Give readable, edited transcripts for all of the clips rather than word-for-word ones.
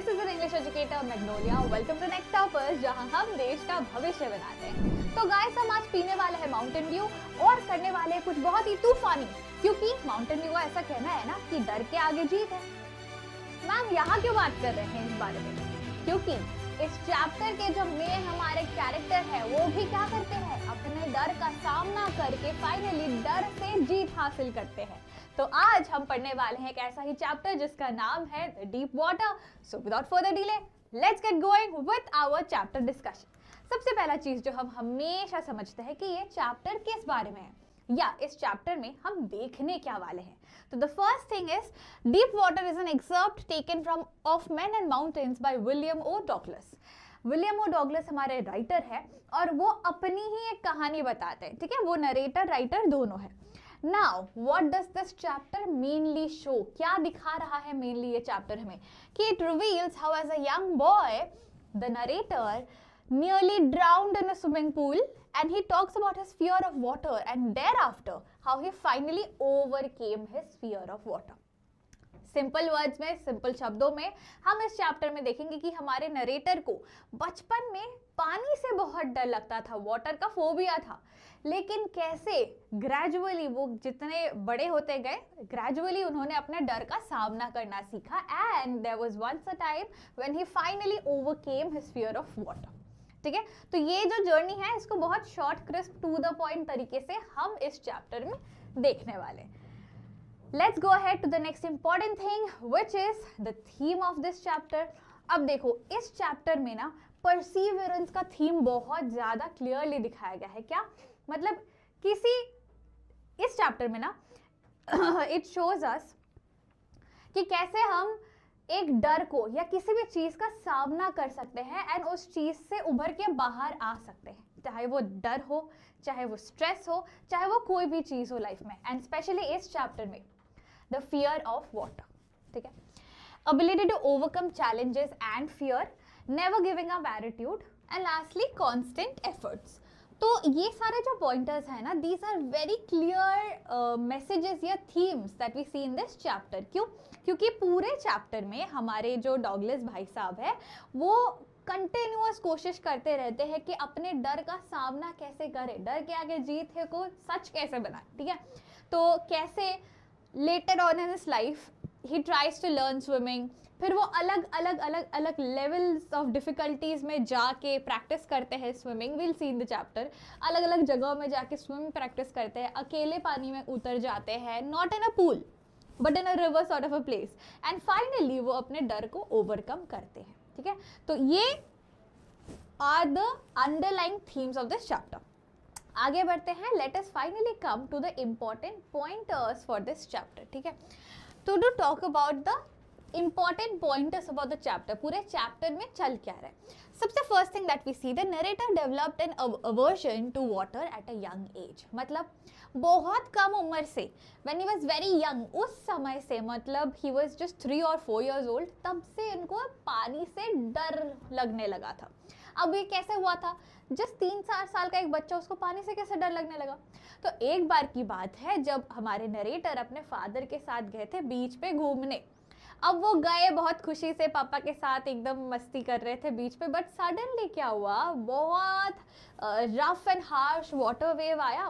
This is an English educator Magnolia. Welcome to next toppers, जहां हम देश का भविष्य बनाते हैं। तो गाइस, हम आज पीने वाले हैं माउंटेन ड्यू और करने वाले हैं कुछ बहुत ही तूफानी, क्योंकि माउंटेन ड्यू का ऐसा कहना है ना कि डर के आगे जीत है। मैम यहाँ क्यों बात कर रहे हैं इस बारे में? क्योंकि इस चैप्टर के जो मेन हमारे कैरेक्टर है वो भी क्या करते हैं, अपने डर का सामना करके फाइनली डर से जीत हासिल करते हैं। तो आज हम पढ़ने वाले हैं एक ऐसा ही चैप्टर जिसका नाम है the deep water. So without further delay let's get going with our chapter discussion. सबसे पहला चीज जो हम हमेशा समझते हैं कि ये चैप्टर किस बारे में है या इस चैप्टर में हम देखने क्या वाले हैं। तो the first thing is deep water is an excerpt taken from of man and mountains by William O Douglas. William O Douglas हमारे राइटर है और वो अपनी ही एक कहानी बताते हैं, ठीक है। वो नरेटर राइटर दोनों है। Now what does this chapter mainly show? क्या दिखा रहा है मेनली ये चैप्टर हमें? कि it reveals how as a young boy the narrator nearly drowned in a swimming pool, and he talks about his fear of water and thereafter how he finally overcame his fear of water. Simple words में, simple शब्दों में हम इस chapter में देखेंगे कि हमारे narrator को बचपन में पानी से बहुत डर लगता था, वाटर का फोबिया था, लेकिन कैसे ग्रेजुअली वो जितने बड़े होते गए ग्रेजुअली उन्होंने अपने डर का सामना करना सीखा। And there was once a time when he finally overcame his fear of water. ठीक है, तो ये जो जर्नी है इसको बहुत short crisp to the point तरीके से हम इस चैप्टर में देखने वाले। Let's go ahead to the next important thing which is the theme of this chapter. अब देखो इस चैप्टर में ना परसीवरेंस का थीम बहुत ज्यादा क्लियरली दिखाया गया है। क्या मतलब, किसी इस चैप्टर में ना इट शोज अस कि कैसे हम एक डर को या किसी भी चीज का सामना कर सकते हैं एंड उस चीज से उभर के बाहर आ सकते हैं, चाहे वो डर हो, चाहे वो स्ट्रेस हो, चाहे वो कोई भी चीज हो लाइफ में। एंड स्पेशली इस चैप्टर में द फियर ऑफ वाटर, ठीक है, ability to overcome challenges and fear, never giving up attitude, and lastly constant efforts. तो ये सारे जो पॉइंटर्स हैं ना, these are very clear messages या themes that we see in this chapter. क्यों? क्योंकि पूरे चैप्टर में हमारे जो डॉगलस भाई साहब है वो कंटिन्यूअस कोशिश करते रहते हैं कि अपने डर का सामना कैसे करें, डर के आगे जीत है को सच कैसे बनाए, ठीक है। तो कैसे later on in his life he tries to learn swimming, फिर वो अलग अलग लेवल्स ऑफ डिफिकल्टीज में जाके प्रैक्टिस करते हैं swimming. Will see in the chapter, अलग अलग जगहों में जाके स्विमिंग प्रैक्टिस करते हैं, अकेले पानी में उतर जाते हैं, not in a pool but in a river sort of a place, and finally वो अपने डर को ओवरकम करते हैं, ठीक है। तो ये are the underlying themes of this chapter. आगे बढ़ते हैं, let us finally come to the important pointers for this chapter, ठीक है। तो to talk about the important pointers about the chapter, पूरे चैप्टर में चल क्या रहा है। सबसे first thing that we see, the narrator developed an aversion to water at a young age. मतलब बहुत कम उम्र से, when he was very young, उस समय से, मतलब ही वाज जस्ट 3 और 4 years old, तब से इनको पानी से डर लगने लगा था। अब ये कैसे हुआ था? जस्ट 3-4 साल का एक बच्चा, उसको पानी से कैसे डर लगने लगा? तो एक बार की बात है जब हमारे नरेटर अपने फादर के साथ गए थे बीच पे घूमने। अब वो गए बहुत खुशी से, पापा के साथ एकदम मस्ती कर रहे थे बीच पे, बट सडनली क्या हुआ, बहुत rough and harsh water wave आया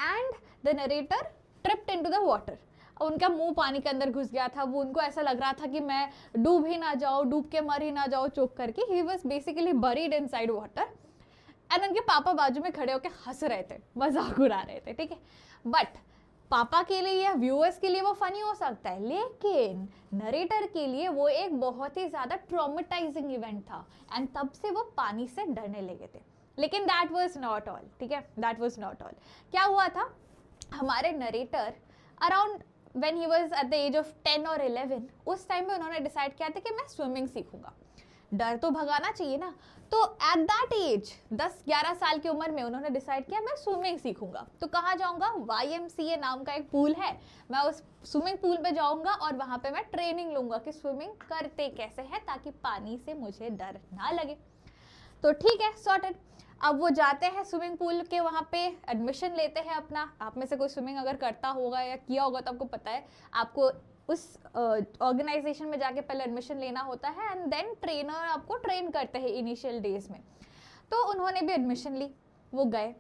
and the narrator tripped into the water. उनका मुंह पानी के अंदर घुस गया था। वो उनको ऐसा लग रहा था कि मैं डूब ही ना जाऊँ, डूब के मर ही ना जाऊँ चोक करके। He was basically buried inside water and उनके पापा बाजू में खड़े होकर हंस रहे थे, मजाक उड़ा रहे थे, ठीक है। बट पापा के लिए या व्यूअर्स के लिए वो फनी हो सकता है, लेकिन नरेटर के लिए वो एक बहुत ही ज्यादा ट्रॉमेटाइजिंग इवेंट था एंड तब से वो पानी से डरने लगे थे। लेकिन दैट वाज नॉट ऑल, ठीक है, दैट वाज नॉट ऑल। क्या हुआ था, हमारे narrator around when he was at the age of 10 और 11, उस टाइम में उन्होंने डिसाइड किया था कि मैं स्विमिंग सीखूंगा। डर तो भगाना चाहिए ना, तो एट दैट एज 10-11 साल की उम्र में उन्होंने डिसाइड किया मैं स्विमिंग सीखूंगा। तो कहाँ जाऊंगा? YMCA नाम का एक पूल है, मैं उस स्विमिंग पूल पे जाऊंगा और वहां पे मैं ट्रेनिंग लूंगा कि स्विमिंग करते कैसे है ताकि पानी से मुझे डर ना लगे। तो ठीक है, सॉर्टेड। अब वो जाते हैं स्विमिंग पूल के, वहाँ पे एडमिशन लेते हैं अपना। आप में से कोई स्विमिंग अगर करता होगा या किया होगा तो आपको पता है, आपको उस ऑर्गेनाइजेशन में जाके पहले एडमिशन लेना होता है एंड देन ट्रेनर आपको ट्रेन करते हैं इनिशियल डेज में। तो उन्होंने भी एडमिशन ली, वो गए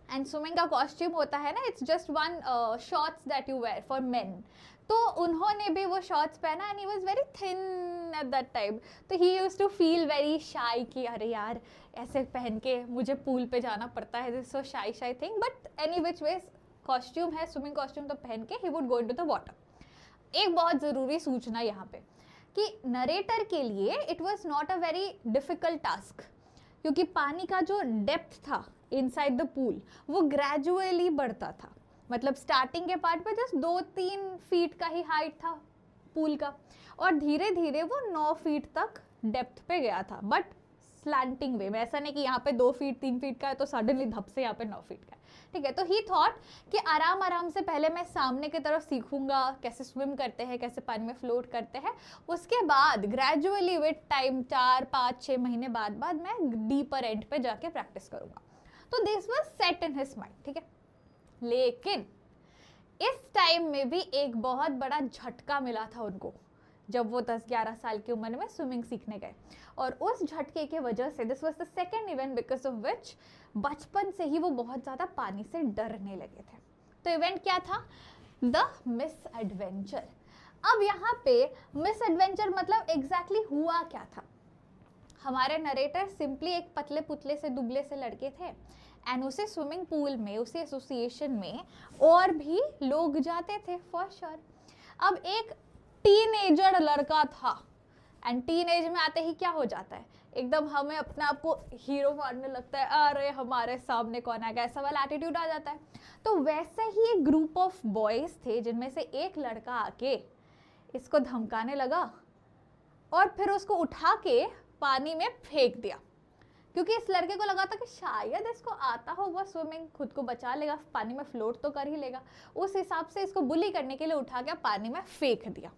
एंड स्विमिंग का कॉस्ट्यूम होता है ना, it's just one shorts that you wear for men. तो उन्होंने भी वो शॉर्ट्स पहना and he was very thin at that time. तो he used to feel very shy कि अरे यार ऐसे पहन के मुझे पूल पे जाना पड़ता है, दिस सो शाई शाई thing. But any which ways costume है, स्विमिंग कॉस्ट्यूम तो पहन के he would go into the water. एक बहुत ज़रूरी सूचना यहाँ पे कि नरेटर के लिए it was not a very difficult task, क्योंकि पानी का जो डेप्थ था इनसाइड द पूल वो ग्रेजुअली बढ़ता था। मतलब स्टार्टिंग के पार्ट पे जस्ट 2-3 फीट का ही हाइट था पूल का, और धीरे धीरे वो 9 फीट तक डेप्थ पे गया था, बट स्लैंटिंग वे में। ऐसा नहीं कि यहाँ पे 2 फीट 3 फीट का है तो सडनली धप से यहाँ पे 9 फीट का है, ठीक है। तो ही थॉट कि आराम आराम से पहले मैं सामने की तरफ सीखूंगा कैसे स्विम करते हैं, कैसे पानी में फ्लोट करते हैं, उसके बाद ग्रेजुअली विद टाइम 4-5-6 महीने बाद मैं डीपर एंड पे जाके प्रैक्टिस करूंगा। तो this was set in his mind, ठीक है। लेकिन इस टाइम में भी एक बहुत बड़ा झटका मिला था उनको जब वो 10-11 साल की उम्र में स्विमिंग सीखने गए, और उस झटके की वजह से this was the second event because of which बचपन से ही वो बहुत ज़्यादा पानी से डरने लगे थे। तो इवेंट क्या था? The miss adventure. अब यहाँ पे मिस एडवेंचर मतलब एग्जैक्टली हुआ क्या था? हमारे नरेटर सिंपली एक पतले पुतले से दुबले से लड़के थे एंड उसे स्विमिंग पूल में, उसे एसोसिएशन में और भी लोग जाते थे फॉर श्योर। अब एक टीनेजर लड़का था एंड टीनेज में आते ही क्या हो जाता है, एकदम हमें अपने आप को हीरो मानने लगता है, अरे हमारे सामने कौन आएगा, ऐसा वाला एटीट्यूड आ जाता है। तो वैसे ही एक ग्रुप ऑफ बॉयज थे जिनमें से एक लड़का आके इसको धमकाने लगा और फिर उसको उठा के पानी में फेंक दिया, क्योंकि इस लड़के को लगा था कि शायद इसको आता होगा स्विमिंग, खुद को बचा लेगा, पानी में फ्लोट तो कर ही लेगा। उस हिसाब से इसको बुली करने के लिए उठा के पानी में फेंक दिया।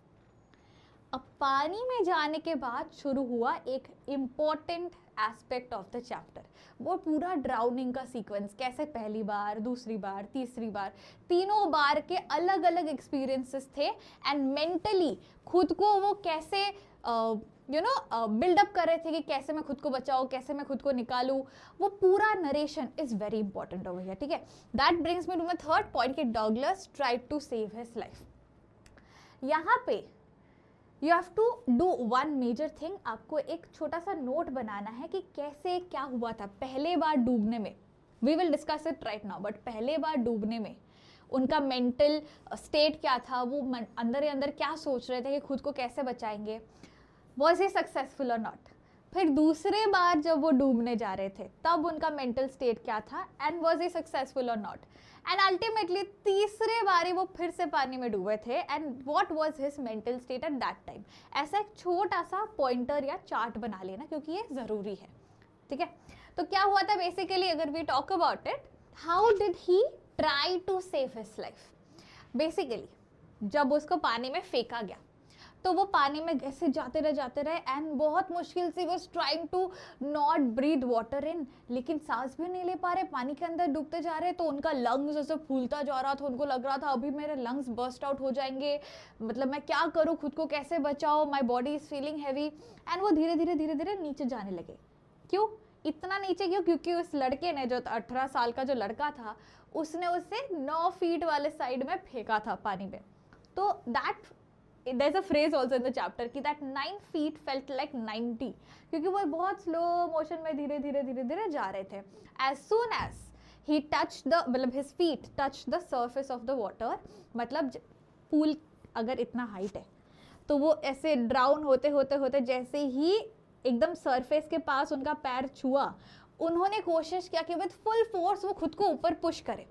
अब पानी में जाने के बाद शुरू हुआ एक important aspect of the chapter, वो पूरा ड्राउनिंग का सीक्वेंस। कैसे पहली बार, दूसरी बार, तीसरी बार, तीनों बार के अलग अलग एक्सपीरियंसेस थे एंड मेंटली खुद को वो कैसे बिल्डअप कर रहे थे कि कैसे मैं खुद को बचाऊं, कैसे मैं खुद को निकालूं। वो पूरा narration is very important over here, ठीक है। That brings me to my third point कि Douglas tried to save his life. यहाँ पे you have to do one major thing, आपको एक छोटा सा नोट बनाना है कि कैसे क्या हुआ था पहले बार डूबने में। We will discuss it right now, but पहले बार डूबने में उनका मेंटल स्टेट क्या था, वो अंदर ही अंदर क्या सोच रहे थे कि खुद को कैसे बचाएंगे, वॉज ही सक्सेसफुल और नॉट। फिर दूसरे बार जब वो डूबने जा रहे थे तब उनका मेंटल स्टेट क्या था एंड वॉज ही सक्सेसफुल और नॉट। एंड अल्टीमेटली तीसरे बारी वो फिर से पानी में डूबे थे and what was his mental state eight that time. ऐसा एक छोटा सा पॉइंटर या चार्ट बना लेना, क्योंकि ये ज़रूरी है, ठीक है। तो क्या हुआ था बेसिकली, अगर we talk about it, how did he try to save his life. Basically जब उसको पानी में फेंका गया तो वो पानी में ऐसे जाते रहे एंड बहुत मुश्किल से वो trying to not breathe water in, लेकिन सांस भी नहीं ले पा रहे, पानी के अंदर डूबते जा रहे। तो उनका लंग्स ऐसे फूलता जा रहा था, उनको लग रहा था अभी मेरे लंग्स बर्स्ट आउट हो जाएंगे, मतलब मैं क्या करूँ, खुद को कैसे बचाओ, my body is feeling heavy. And वो धीरे धीरे नीचे जाने लगे। क्यों इतना नीचे क्यों? क्योंकि उस लड़के ने, जो 18 साल का जो लड़का था, उसने उसे 9 फीट वाले साइड में फेंका था पानी में। तो that there's a phrase also in the chapter कि that 9 feet felt like 90, क्योंकि वो बहुत स्लो मोशन में धीरे धीरे जा रहे थे। As soon as he touched the, मतलब his feet touched the surface of the water, मतलब पूल अगर इतना हाइट है तो वो ऐसे ड्राउन होते जैसे ही एकदम सरफेस के पास उनका पैर छुआ, उन्होंने कोशिश किया कि विद फुल फोर्स वो खुद को ऊपर पुश करे।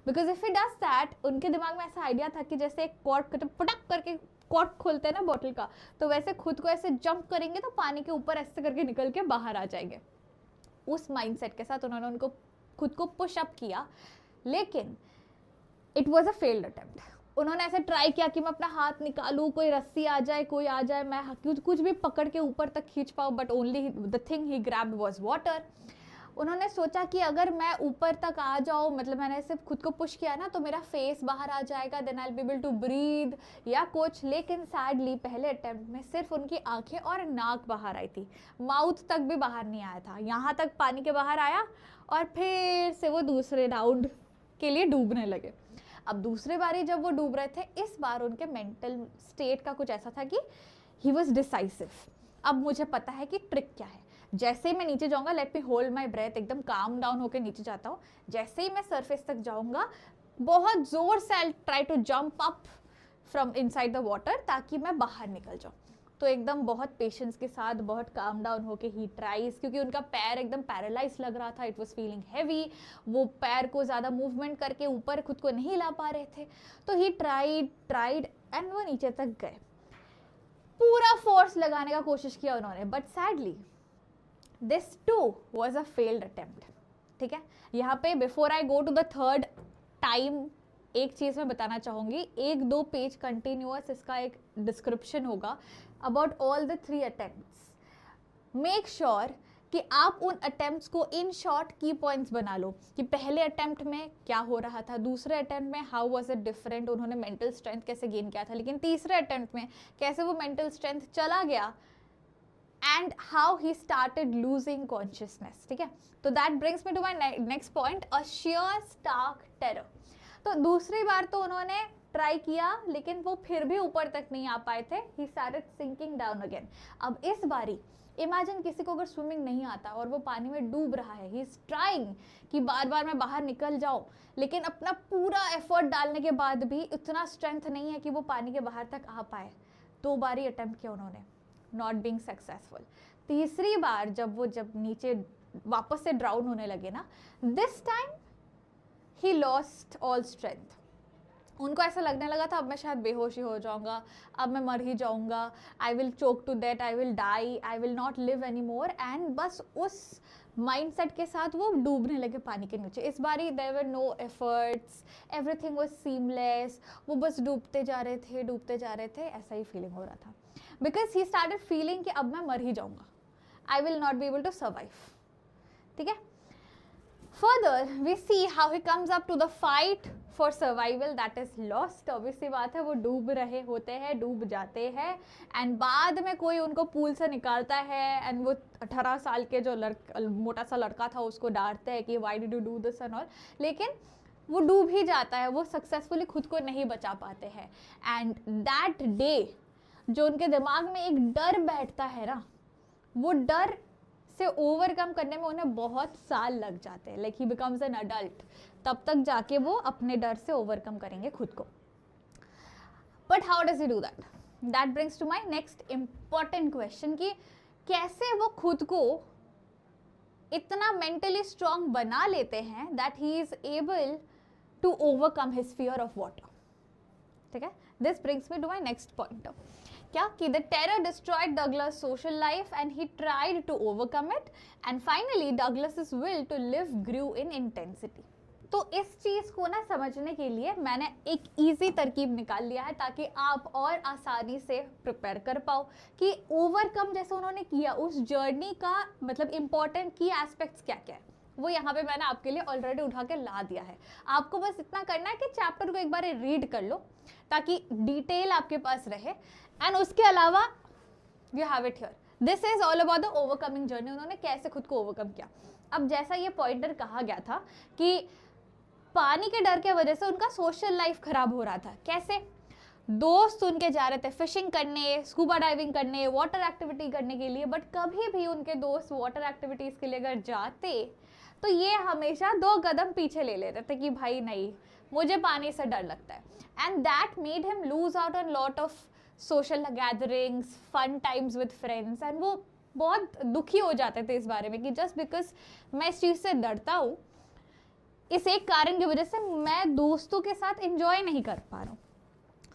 Because if he does that, उनके दिमाग में ऐसा आइडिया था कि जैसे एक कॉर्क पटक करके कॉर्क खोलते हैं ना बॉटल का, तो वैसे खुद को ऐसे जंप करेंगे तो पानी के ऊपर ऐसे करके निकल के बाहर आ जाएंगे। उस माइंडसेट के साथ उन्होंने उनको खुद को पुश अप किया, लेकिन it was a failed attempt. उन्होंने ऐसे ट्राई किया कि मैं अपना हाथ निकालूं, कोई रस्सी आ जाए, कोई आ जाए, मैं कुछ भी पकड़ के ऊपर तक खींच पाऊँ, but only the thing he grabbed was water. उन्होंने सोचा कि अगर मैं ऊपर तक आ जाऊँ, मतलब मैंने सिर्फ खुद को पुश किया ना तो मेरा फेस बाहर आ जाएगा, then I will be able to breathe या कुछ। लेकिन सैडली पहले अटेम्प्ट में सिर्फ उनकी आंखें और नाक बाहर आई थी, माउथ तक भी बाहर नहीं आया था। यहाँ तक पानी के बाहर आया और फिर से वो दूसरे राउंड के लिए डूबने लगे। अब दूसरे बारी जब वो डूब रहे थे, इस बार उनके मेंटल स्टेट का कुछ ऐसा था कि ही वॉज डिसाइसिव। अब मुझे पता है कि ट्रिक क्या है। जैसे ही मैं नीचे जाऊंगा, let me hold my breath, एकदम काम डाउन होकर नीचे जाता हूँ। जैसे ही मैं सरफेस तक जाऊंगा, बहुत जोर से I try to jump up from inside the water, ताकि मैं बाहर निकल जाऊँ। तो एकदम बहुत पेशेंस के साथ, बहुत काम डाउन होके ही ट्राइज, क्योंकि उनका पैर एकदम पैरालाइज लग रहा था, इट वाज फीलिंग हैवी। वो पैर को ज़्यादा मूवमेंट करके ऊपर खुद को नहीं ला पा रहे थे। तो ही ट्राइड एंड वो नीचे तक गए। पूरा फोर्स लगाने का कोशिश किया उन्होंने, but sadly this too was a failed attempt. ठीक है, यहाँ पे before I go to the third time एक चीज़ मैं बताना चाहूँगी। 1-2 पेज कंटिन्यूअस इसका एक डिस्क्रिप्शन होगा about all the 3 attempts. Make sure कि आप उन अटेम्प्ट्स को इन शॉर्ट की पॉइंट्स बना लो कि पहले अटेम्प्ट में क्या हो रहा था, दूसरे अटेम्प्ट में हाउ वाज इट डिफरेंट, उन्होंने मेंटल स्ट्रेंथ कैसे गेन किया था, लेकिन तीसरे अटेम्प्ट में कैसे वो मेंटल स्ट्रेंथ चला गया, and how he started losing consciousness. ठीक है, तो that brings me to my next point, a sheer stark terror. तो दूसरी बार तो उन्होंने ट्राई किया, लेकिन वो फिर भी ऊपर तक नहीं आ पाए थे। He started sinking down again. अब इस बारी इमेजिन किसी को अगर स्विमिंग नहीं आता और वो पानी में डूब रहा है, ही इज ट्राइंग कि बार बार मैं बाहर निकल जाऊं, लेकिन अपना पूरा एफर्ट डालने के बाद भी इतना स्ट्रेंथ नहीं है कि वो पानी के बाहर तक आ पाए। 2 बारी अटेम्प्ट किया उन्होंने, नॉट बीइंग सक्सेसफुल। तीसरी बार जब नीचे वापस से ड्राउन होने लगे ना, this time he lost all strength. उनको ऐसा लगने लगा था अब मैं शायद बेहोश ही हो जाऊंगा, अब मैं मर ही जाऊंगा, I will choke to death, I will die, I will not live any more. And बस उस माइंडसेट के साथ वो डूबने लगे पानी के नीचे। इस बारी there were no efforts, everything was seamless. वो बस डूबते जा रहे थे, ऐसा ही फीलिंग हो रहा था। बिकॉज ही स्टार्टेड फीलिंग कि अब मैं मर ही जाऊंगा, I will not be able to survive. ठीक है, further we see how he comes up to the fight for survival that is lost। obviously बात है, वो डूब रहे होते हैं, डूब जाते हैं, एंड बाद में कोई उनको पूल से निकालता है, एंड वो 18 साल के जो मोटा सा लड़का था उसको डांटते हैं कि why did you do this and all, लेकिन वो डूब ही जाता है, वो सक्सेसफुली खुद को नहीं बचा पाते हैं। एंड दैट डे जो उनके दिमाग में एक डर बैठता है ना, वो डर से ओवरकम करने में उन्हें बहुत साल लग जाते हैं। Like he becomes an adult, तब तक जाके वो अपने डर से ओवरकम करेंगे खुद को। But how does he do that? That brings to my next important question कि कैसे वो खुद को इतना मेंटली स्ट्रांग बना लेते हैं that he is able to overcome his fear of water. ठीक है, this brings me to my next point. क्या कि the terror destroyed Douglas social life and he tried to overcome it, and finally Douglas's will to live grew in intensity. तो इस चीज को ना समझने के लिए मैंने एक इजी तरकीब निकाल लिया है, ताकि आप और आसानी से प्रिपेयर कर पाओ कि ओवरकम जैसे उन्होंने किया उस जर्नी का मतलब इंपॉर्टेंट की एस्पेक्ट्स क्या क्या है, वो यहाँ पे मैंने आपके लिए ऑलरेडी उठा के ला दिया है। आपको बस इतना करना है कि चैप्टर को एक बार रीड कर लो ताकि डिटेल आपके पास रहे, एंड उसके अलावा you have it here. This is all about the overcoming journey, उन्होंने कैसे खुद को ओवरकम किया। अब जैसा ये पॉइंटर कहा गया था कि पानी के डर के वजह से उनका सोशल लाइफ खराब हो रहा था। कैसे? दोस्त उनके जा रहे थे फिशिंग करने, स्कूबा डाइविंग करने, वाटर एक्टिविटी करने के लिए, बट कभी भी उनके दोस्त वाटर एक्टिविटीज के लिए अगर जाते तो ये हमेशा 2 कदम पीछे ले लेते थे कि भाई नहीं, मुझे पानी से डर लगता है। And that made him lose out on lot of social gatherings, fun times with friends, and वो बहुत दुखी हो जाते थे इस बारे में कि जस्ट बिकॉज मैं इस चीज़ से डरता हूँ, इस एक कारण की वजह से मैं दोस्तों के साथ इंजॉय नहीं कर पा रहा हूँ।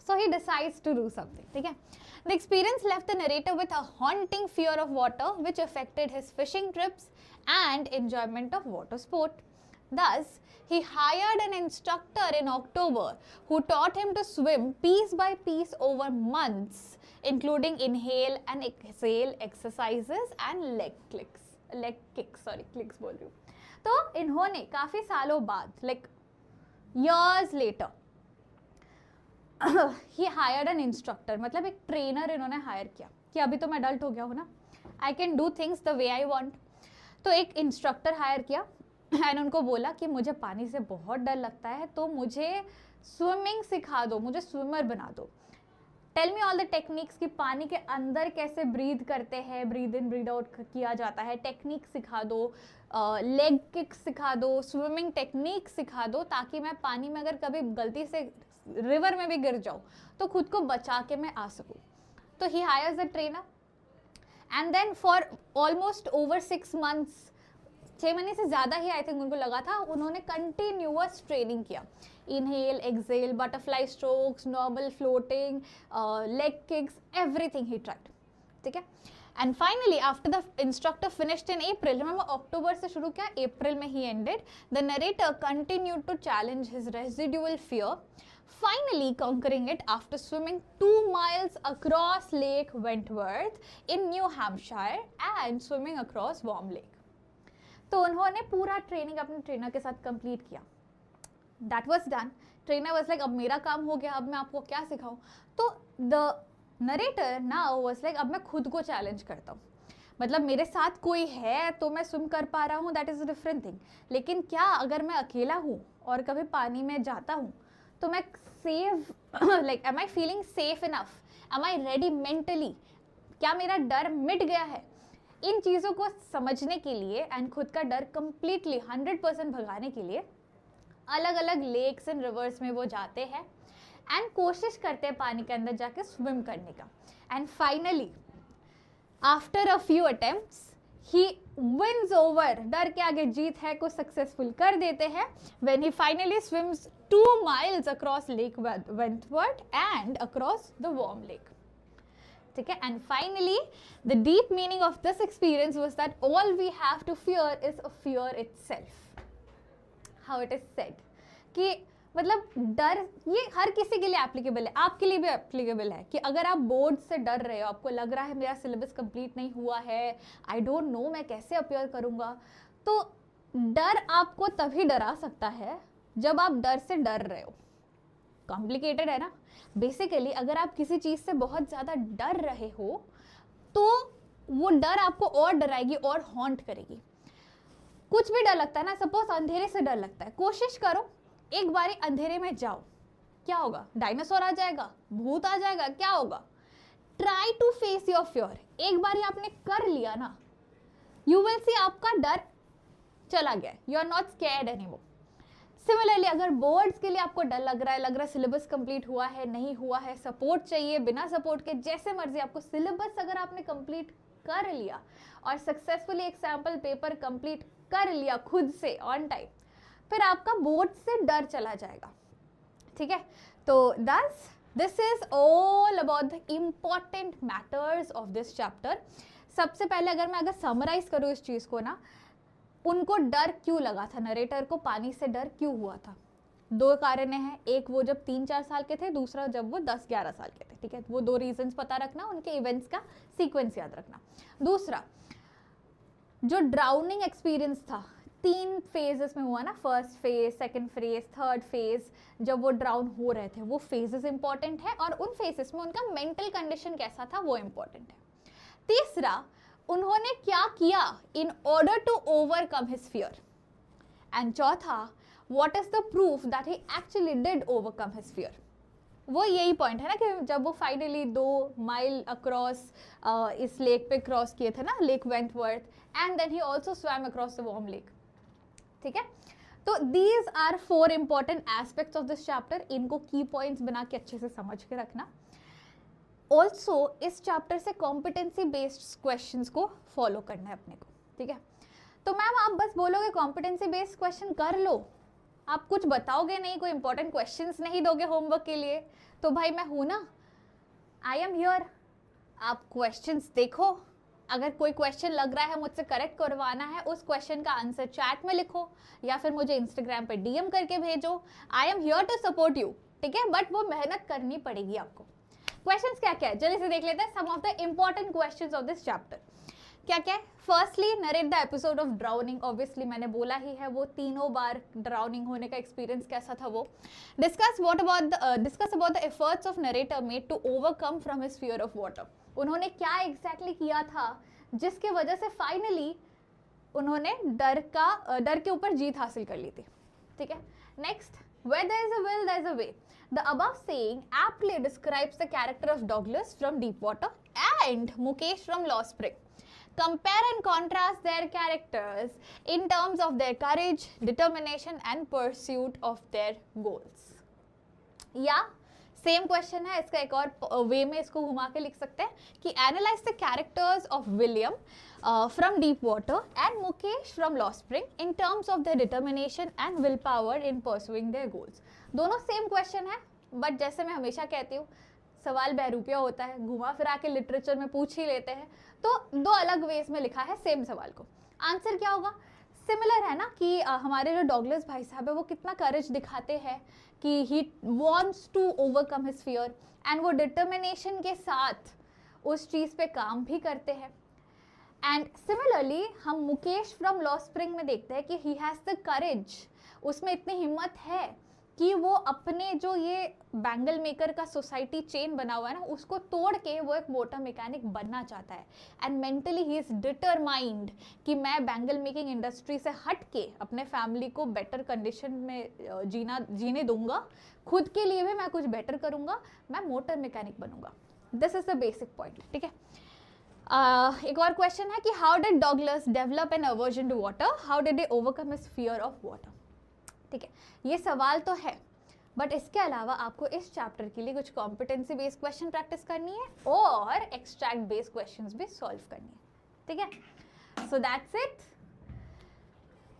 So he decides to do something. ठीक है? The experience left the narrator with a haunting fear of water, which affected his fishing trips and enjoyment of water sport. Thus, he hired an instructor in October who taught him to swim piece by piece over months, including inhale and exhale exercises and leg kicks. Clicks बोल रही हूँ. तो इन्होंने काफी सालों बाद, like years later, he hired an instructor, मतलब एक ट्रेनर इन्होंने हायर किया कि अभी तो मैं अडल्ट हो गया हूँ ना, I can do things the way I want. तो एक इंस्ट्रक्टर हायर किया एंड उनको बोला कि मुझे पानी से बहुत डर लगता है, तो मुझे स्विमिंग सिखा दो, मुझे स्विमर बना दो। Tell me all the techniques कि पानी के अंदर कैसे ब्रीथ करते हैं, ब्रीथ इन ब्रीथ आउट किया जाता है, टेक्निक सिखा दो, लेग किक सिखा दो, स्विमिंग टेक्निक सिखा दो, ताकि मैं पानी में अगर कभी गलती से रिवर में भी गिर जाऊँ तो खुद को बचा के मैं आ सकूँ। तो he hires the trainer and then for almost over 6 months, 6 महीने से ज़्यादा ही आई थिंक उनको लगा था, उन्होंने कंटिन्यूअस ट्रेनिंग किया। Inhale, exhale, butterfly strokes, normal floating, leg kicks, everything he tried, ठीक है। And finally after the instructor finished in April, मैं अक्टूबर से शुरू किया, अप्रैल में ही ended, the narrator continued to challenge his residual fear, finally conquering it after swimming 2 miles across Lake Wentworth in New Hampshire and swimming across Warm Lake. तो उन्होंने पूरा ट्रेनिंग अपने ट्रेनर के साथ कंप्लीट किया। That was done. Trainer was like अब मेरा काम हो गया, अब मैं आपको क्या सिखाऊं। तो the narrator now was like अब मैं खुद को चैलेंज करता हूँ, मतलब मेरे साथ कोई है तो मैं स्विम कर पा रहा हूँ, that is a different thing, लेकिन क्या अगर मैं अकेला हूँ और कभी पानी में जाता हूँ तो मैं safe, like am I feeling safe enough, am I ready mentally, क्या मेरा डर मिट गया है। इन चीज़ों को समझने के लिए एंड खुद का डर कंप्लीटली 100% भगाने के लिए अलग अलग लेक्स एंड रिवर्स में वो जाते हैं एंड कोशिश करते हैं पानी के अंदर जाके स्विम करने का। And finally after a few attempts he wins over, डर के आगे जीत है, को सक्सेसफुल कर देते हैं when he finally swims 2 miles across Lake Wentworth and across the Warm Lake. ठीक है। And finally the deep meaning of this experience was that all we have to fear is a fear itself. How it is said कि मतलब डर ये हर किसी के लिए applicable है, आपके लिए भी एप्लीकेबल है कि अगर आप बोर्ड से डर रहे हो, आपको लग रहा है मेरा सिलेबस कंप्लीट नहीं हुआ है, आई डोंट नो मैं कैसे अपियर करूँगा, तो डर आपको तभी डरा सकता है जब आप डर से डर रहे हो। कॉम्प्लिकेटेड है ना। बेसिकली अगर आप किसी चीज़ से बहुत ज़्यादा डर रहे हो तो वो डर आपको और डराएगी और हॉन्ट करेगी। कुछ भी डर लगता है ना, सपोज अंधेरे से डर लगता है, कोशिश करो एक बारी अंधेरे में जाओ, क्या होगा, डायनासोर आ जाएगा, भूत आ जाएगा, क्या होगा। Try to face your fear, एक बारी आपने कर लिया ना, यू विल सी आपका डर चला गया, you are not scared anymore. Similarly अगर बोर्ड्स के लिए आपको डर लग रहा है सिलेबस कंप्लीट हुआ है नहीं हुआ है, सपोर्ट चाहिए, बिना सपोर्ट के जैसे मर्जी आपको, सिलेबस अगर आपने कंप्लीट कर लिया और सक्सेसफुली एक सैम्पल पेपर कंप्लीट कर लिया खुद से ऑन टाइम, फिर आपका बोर्ड से डर चला जाएगा, ठीक है। तो this is all about the important matters of this chapter. सबसे पहले अगर समराइज करूँ इस चीज़ को ना, उनको डर क्यों लगा था, नरेटर को पानी से डर क्यों हुआ था, 2 कारण हैं, एक वो जब 3-4 साल के थे, दूसरा जब वो 10-11 साल के थे, ठीक है। वो 2 रीजंस पता रखना, उनके इवेंट्स का सीक्वेंस याद रखना। दूसरा, जो ड्राउनिंग एक्सपीरियंस था 3 फेजेस में हुआ ना, first phase, second phase, third phase, जब वो ड्राउन हो रहे थे, वो फेजेस इंपॉर्टेंट है और उन फेजेस में उनका मेंटल कंडीशन कैसा था वो इंपॉर्टेंट है। तीसरा, उन्होंने क्या किया in order to overcome his fear. And चौथा, what is the proof that he actually did overcome his fear. वो यही पॉइंट है ना कि जब वो फाइनली 2 माइल अक्रॉस इस लेक पे क्रॉस किए थे ना, lake Wentworth, and then he also swam across the warm lake, ठीक है। तो these are 4 important aspects of this chapter, इनको की पॉइंट्स बना के अच्छे से समझ के रखना। ऑल्सो इस चैप्टर से कॉम्पिटेंसी बेस्ड क्वेश्चंस को फॉलो करना है अपने को, ठीक है। तो मैम आप बस बोलोगे कॉम्पिटेंसी बेस्ड क्वेश्चन कर लो, आप कुछ बताओगे नहीं, कोई इंपॉर्टेंट क्वेश्चंस नहीं दोगे होमवर्क के लिए, तो भाई मैं हूँ ना, आई एम हियर। आप क्वेश्चंस देखो, अगर कोई क्वेश्चन लग रहा है मुझसे करेक्ट करवाना है, उस क्वेश्चन का आंसर चैट में लिखो या फिर मुझे इंस्टाग्राम पे डीएम करके भेजो। I am here to support you, ठीक है, बट वो मेहनत करनी पड़ेगी आपको। क्वेश्चंस क्या क्या है जल्दी से देख लेते हैं, some of the important questions of this chapter. क्या क्या है? Firstly narrate the episode of drowning, obviously मैंने बोला ही है वो तीनों बार ड्राउनिंग होने का एक्सपीरियंस कैसा था वो. Discuss about the efforts of narrator made to overcome from his fear of water. उन्होंने क्या एग्जैक्टली किया था जिसके वजह से फाइनली उन्होंने डर के ऊपर जीत हासिल कर ली थी. ठीक है. Next, where there is a will there is a way. The above saying aptly describes the character of Douglas from Deepwater and Mukesh from Lost Spring. Compare and contrast their characters in terms of their courage, determination and pursuit of their goals. या same question है, इसका एक और वे में इसको घुमा के लिख सकते हैं कि analyse the characters of William from deep water and Mukesh from lost spring in terms of their determination and will power in pursuing their goals. दोनों सेम क्वेश्चन है, बट जैसे मैं हमेशा कहती हूँ सवाल बहरूपिया होता है, घुमा फिरा के लिटरेचर में पूछ ही लेते हैं, तो दो अलग वेज में लिखा है सेम सवाल को. आंसर क्या होगा? सिमिलर है ना कि हमारे जो डॉगलस भाई साहब है वो कितना करेज दिखाते हैं कि he wants to overcome his fear and वो डिटर्मिनेशन के साथ उस चीज़ पे काम भी करते हैं. एंड सिमिलरली हम मुकेश फ्रॉम लॉस्ट स्प्रिंग में देखते हैं कि ही हैज़ द करेज, उसमें इतनी हिम्मत है कि वो अपने जो ये बैंगल मेकर का सोसाइटी चेन बना हुआ है ना उसको तोड़ के वो एक मोटर मैकेनिक बनना चाहता है. And mentally he is determined कि मैं बैंगल मेकिंग इंडस्ट्री से हट के अपने फैमिली को बेटर कंडीशन में जीने दूंगा, खुद के लिए भी मैं कुछ बेटर करूंगा, मैं मोटर मैकेनिक बनूंगा. This is the basic point. ठीक है. एक और क्वेश्चन है कि how did Douglas develop an aversion to water, how did he overcome his fear of water. ठीक है, ये सवाल तो है, बट इसके अलावा आपको इस चैप्टर के लिए कुछ कॉम्पिटेंसी बेस्ड क्वेश्चन प्रैक्टिस करनी है और एक्सट्रैक्ट बेस्ड क्वेश्चंस भी सॉल्व करनी है. ठीक है. So that's it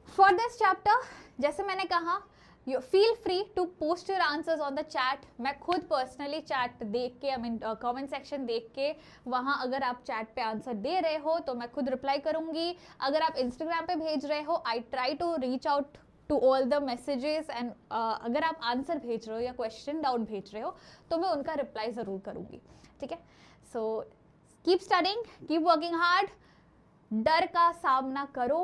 for this chapter. जैसे मैंने कहा, you feel free to post your answers on the chat. मैं खुद पर्सनली चैट देख के, आई मीन कमेंट सेक्शन देख के वहाँ अगर आप चैट पे आंसर दे रहे हो तो मैं खुद रिप्लाई करूँगी. अगर आप इंस्टाग्राम पे भेज रहे हो, I try to reach out to all the messages and अगर आप आंसर भेज रहे हो या क्वेश्चन डाउट भेज रहे हो तो मैं उनका रिप्लाई ज़रूर करूँगी. ठीक है. So keep studying, keep working hard, डर का सामना करो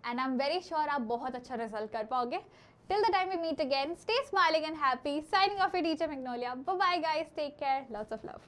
and I am very sure आप बहुत अच्छा रिजल्ट कर पाओगे. Till the time we meet again, stay smiling and happy. Signing off your teacher Magnolia. Bye bye guys, take care, lots of love.